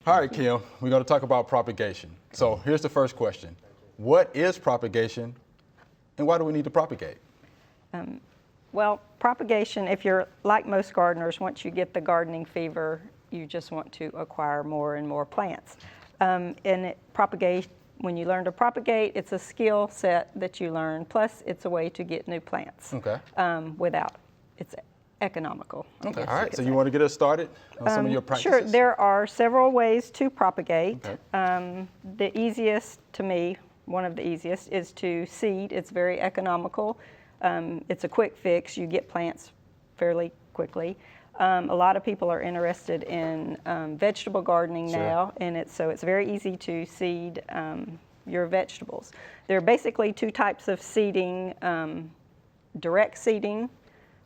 All right, Kim, we're going to talk about propagation. So here's the first question. What is propagation, and why do we need to propagate? Well, propagation, if you're like most gardeners, once you get the gardening fever, you just want to acquire more and more plants. Propagate, when you learn to propagate, it's a skill set that you learn, plus it's a way to get new plants. Okay. It's economical. Okay, all right, so you want to get us started on some of your practices? Sure, there are several ways to propagate. Okay. The easiest to me, one of the easiest, is to seed. It's very economical. It's a quick fix. You get plants fairly quickly. A lot of people are interested in vegetable gardening now, and it's very easy to seed your vegetables. There are basically two types of seeding, direct seeding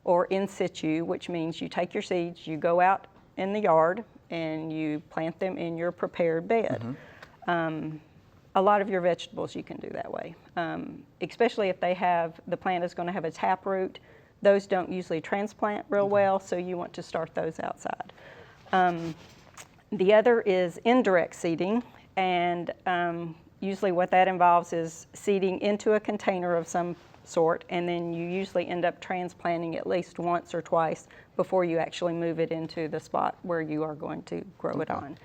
or in situ, which means you take your seeds, you go out in the yard, and you plant them in your prepared bed. Mm-hmm. A lot of your vegetables you can do that way, especially if the plant is going to have a taproot. Those don't usually transplant real well, so you want to start those outside. The other is indirect seeding, and usually what that involves is seeding into a container of some sort, and then you usually end up transplanting at least once or twice before you actually move it into the spot where you are going to grow it on.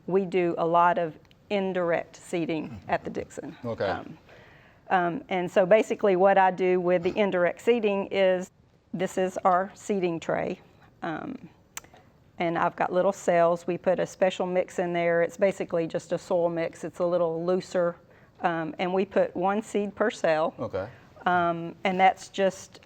We do a lot of indirect seeding at the Dixon. Okay. And so basically what I do with the indirect seeding is, this is our seeding tray. And I've got little cells. We put a special mix in there. It's basically just a soil mix. It's a little looser. And we put one seed per cell. Okay. And that's just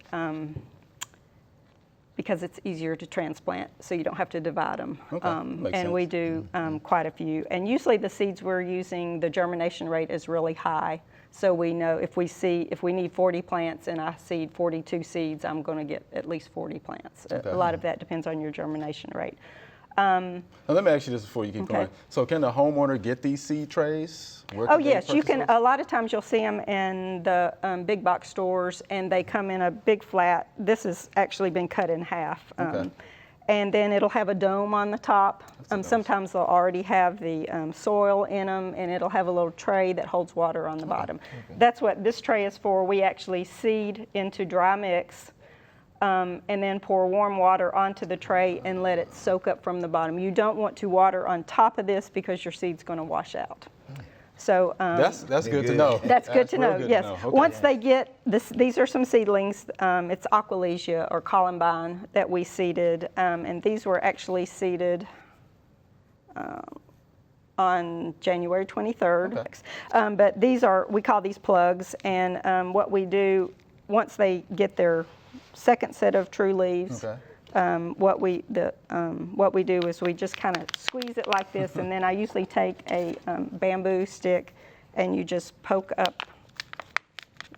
because it's easier to transplant, so you don't have to divide them. Okay. Makes sense. We do quite a few. And usually the seeds we're using, the germination rate is really high. So we know if we need 40 plants and I seed 42 seeds, I'm going to get at least 40 plants. Okay. A lot of that depends on your germination rate. Now let me ask you this before you keep going. So can the homeowner get these seed trays? Oh yes, you can. A lot of times you'll see them in the big box stores, and they come in a big flat. This has actually been cut in half. And then it'll have a dome on the top. Sometimes they'll already have the soil in them, and it'll have a little tray that holds water on the bottom. Okay. That's what this tray is for. We actually seed into dry mix, and then pour warm water onto the tray and let it soak up from the bottom. You don't want to water on top of this because your seed's going to wash out. So that's good to know. That's good to know. Yes. Okay. Once they get this, these are some seedlings. It's Aqualesia or Columbine that we seeded, and these were actually seeded on January 23rd. Okay. But we call these plugs, and what we do once they get their second set of true leaves. Okay. What we do is we just kind of squeeze it like this, and then I usually take a bamboo stick and you just poke up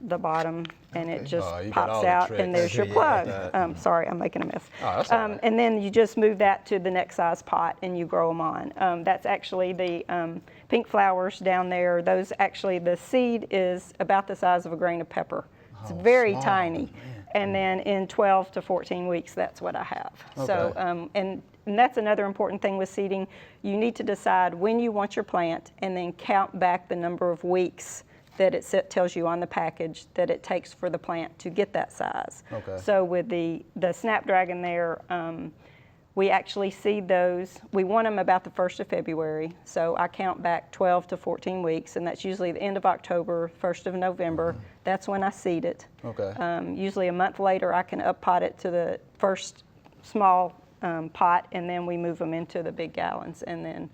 the bottom, and it just pops out, and there's your plug. Sorry, I'm making a mess. Oh, that's all right. And then you just move that to the next size pot and you grow them on. That's actually the pink flowers down there. Those actually, the seed is about the size of a grain of pepper. It's very tiny. Man. And then in 12 to 14 weeks, that's what I have. Okay. So, and that's another important thing with seeding. You need to decide when you want your plant, and then count back the number of weeks that it tells you on the package that it takes for the plant to get that size. Okay. So with the snapdragon there, we actually seed those. We want them about the 1st of February, so I count back 12 to 14 weeks, and that's usually the end of October, 1st of November. Mm-hmm. That's when I seed it. Okay. Usually a month later, I can up-pot it to the first small pot, and then we move them into the big gallons. And then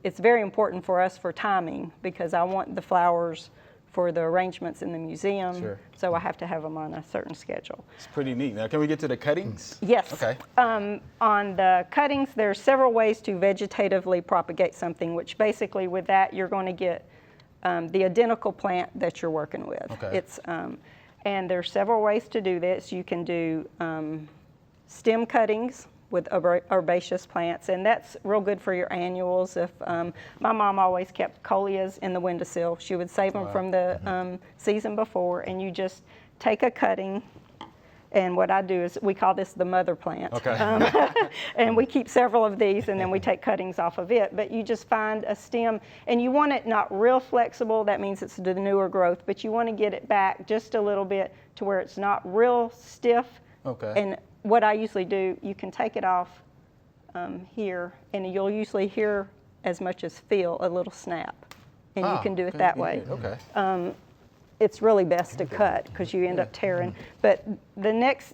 it's very important for us for timing, because I want the flowers for the arrangements in the museum. Sure. So I have to have them on a certain schedule. It's pretty neat. Now, can we get to the cuttings? Yes. Okay. On the cuttings, there's several ways to vegetatively propagate something, which basically with that, you're going to get the identical plant that you're working with. Okay. And there's several ways to do this. You can do stem cuttings with herbaceous plants, and that's real good for your annuals. If my mom always kept coleus in the windowsill, she would save them from the season before, and you just take a cutting And what I do is, we call this the mother plant. Okay. And we keep several of these, and then we take cuttings off of it. But you just find a stem, and you want it not real flexible. That means it's the newer growth, but you want to get it back just a little bit to where it's not real stiff. Okay. And what I usually do, you can take it off here, and you'll usually hear as much as feel a little snap. And you can do it that way. Okay. It's really best to cut because you end up tearing. But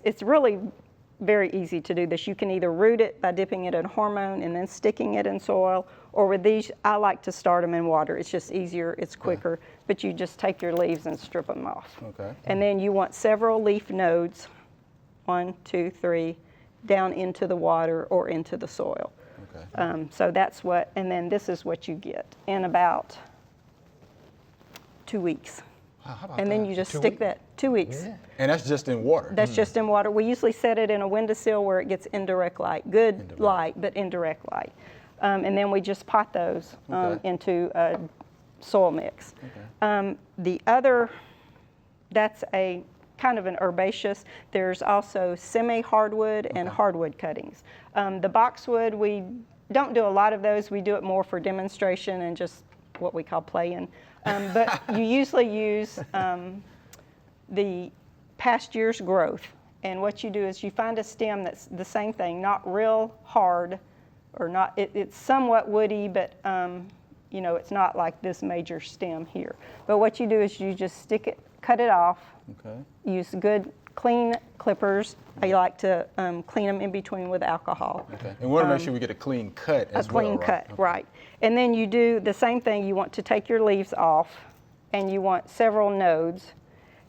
it's really very easy to do this. You can either root it by dipping it in hormone and then sticking it in soil, or with these, I like to start them in water. It's just easier, it's quicker, but you just take your leaves and strip them off. Okay. And then you want several leaf nodes, 1, 2, 3, down into the water or into the soil. Okay. So that's what, and then this is what you get in about 2 weeks. How about And then that? you just stick that 2 weeks. Yeah. And that's just in water. That's just in water. We usually set it in a windowsill where it gets indirect light, good light, but indirect light. And then we just pot those into a soil mix. Okay. The other, that's a kind of an herbaceous. There's also semi-hardwood and hardwood cuttings. The boxwood, we don't do a lot of those. We do it more for demonstration and just what we call playing. But you usually use the past year's growth. And what you do is you find a stem that's the same thing, not real hard, or not, it's somewhat woody, but you know, it's not like this major stem here. But what you do is you just stick it, cut it off, Okay. use good clean clippers. I like to clean them in between with alcohol. Okay. And we want to make sure we get a clean cut as well. A clean cut, Okay. right. And then you do the same thing. You want to take your leaves off, and you want several nodes.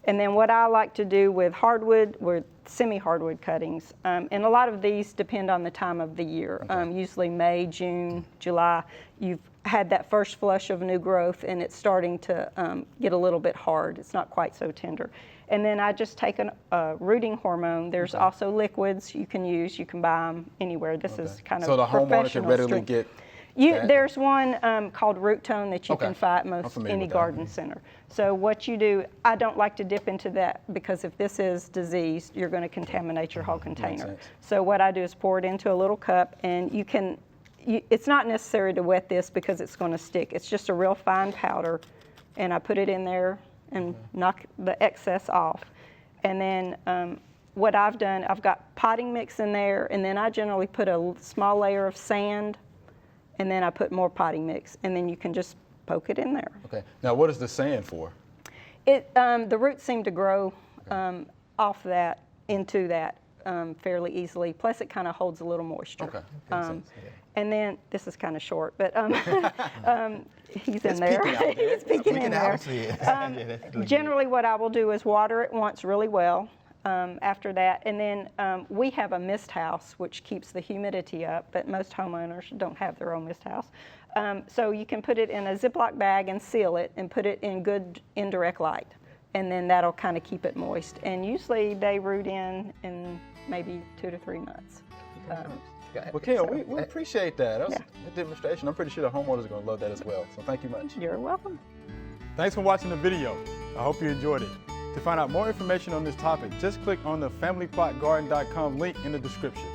And then what I like to do with hardwood, with semi-hardwood cuttings, and a lot of these depend on the time of the year. Usually May, June, July, you've had that first flush of new growth, and it's starting to get a little bit hard. It's not quite so tender. And then I just take a rooting hormone. There's also liquids you can use. You can buy them anywhere. This is kind of so the homeowner can professional readily strength. get that? There's one called Root Tone that you Okay. can find at I'm most familiar any with that. garden center. So what you do, I don't like to dip into that because if this is diseased, you're going to contaminate your whole container. sense. So what I do is pour it into a little cup, and it's not necessary to wet this because it's going to stick. It's just a real fine powder, and I put it in there and knock the excess off. And then what I've done, I've got potting mix in there, and then I generally put a small layer of sand, and then I put more potting mix, and then you can just poke it in there. Okay. Now, what is the sand for? The roots seem to grow off that, into that fairly easily. Plus, it kind of holds a little moisture. Okay. Makes sense. And then, this is kind of short, but he's in there. peeking out there. He's peeking We in can there. obviously- Yeah, that's looking Generally, what I will do is water it once really well. After that, and then we have a mist house which keeps the humidity up, but most homeowners don't have their own mist house. So you can put it in a Ziploc bag and seal it and put it in good indirect light, and then that'll kind of keep it moist. And usually they root in maybe 2 to 3 months. Well, Kim, we appreciate that. That was a demonstration. I'm pretty sure the homeowners are going to love that as well. So thank you much. You're welcome. Thanks for watching the video. I hope you enjoyed it. To find out more information on this topic, just click on the familyplotgarden.com link in the description.